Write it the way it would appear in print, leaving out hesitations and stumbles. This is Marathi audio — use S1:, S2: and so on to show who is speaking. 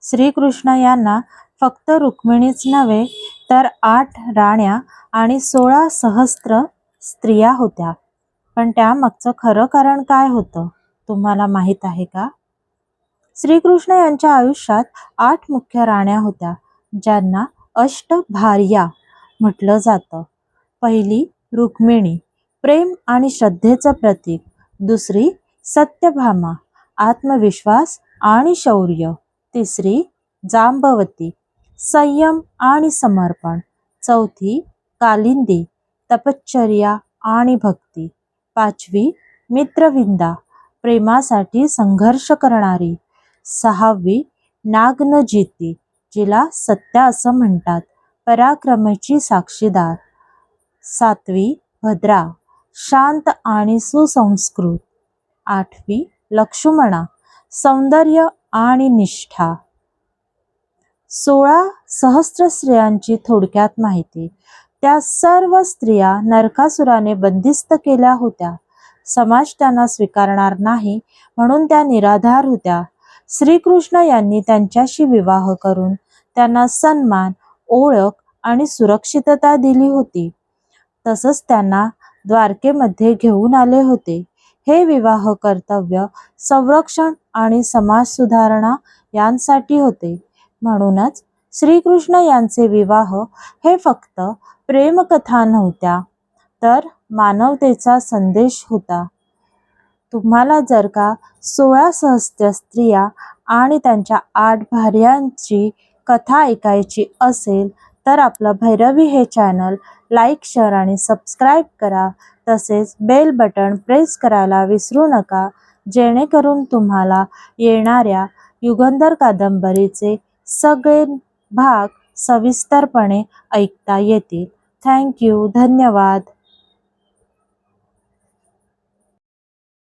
S1: श्रीकृष्ण यांना फक्त रुक्मिणीच नव्हे तर 8 राण्या आणि 16 सहस्त्र स्त्रिया होत्या. पण त्यामागचं खरं कारण काय होतं तुम्हाला माहीत आहे का? श्रीकृष्ण यांच्या आयुष्यात 8 मुख्य राण्या होत्या, ज्यांना अष्टभार्या म्हटलं जातं. पहिली रुक्मिणी, प्रेम आणि श्रद्धेचं प्रतीक. दुसरी सत्यभामा, आत्मविश्वास आणि शौर्य. तिसरी जांबवती, संयम आणि समर्पण. चौथी कालिंदी, तपश्चर्या आणि भक्ती. पाचवी मित्रविंदा, प्रेमासाठी संघर्ष करणारी. सहावी नागनजिती, जिला सत्या असं म्हणतात, पराक्रमाची साक्षीदार. सातवी भद्रा, शांत आणि सुसंस्कृत. आठवी लक्ष्मणा, सौंदर्य आणि निष्ठा. 16 सहस्त्र स्त्रियांची थोडक्यात माहिती. त्या सर्व स्त्रिया नरकासुराने बंदिस्त केल्या होत्या. समाज त्यांना स्वीकारणार नाही म्हणून त्या निराधार होत्या. श्रीकृष्ण यांनी त्यांच्याशी विवाह करून त्यांना सन्मान, ओळख आणि सुरक्षितता दिली होती. तसंच त्यांना द्वारकेमध्ये घेऊन आले होते. हे विवाह कर्तव्य, संरक्षण आणि समाज सुधारणा यांसाठी होते. म्हणूनच श्रीकृष्ण यांचे विवाह हे फक्त प्रेमकथा नव्हत्या, तर मानवतेचा संदेश होता. तुम्हाला जर का 16 सहस्त्र स्त्रिया आणि त्यांच्या 8 भार्यांची कथा ऐकायची असेल तर आपलं भैरवी हे चॅनल लाईक, शेअर आणि सबस्क्राईब करा. तसेच बेल बटन प्रेस करायला विसरू नका, जेणेकरून तुम्हाला येणाऱ्या युगंधर कादंबरीचे सगळे भाग सविस्तरपणे ऐकता येतील. थँक्यू. धन्यवाद.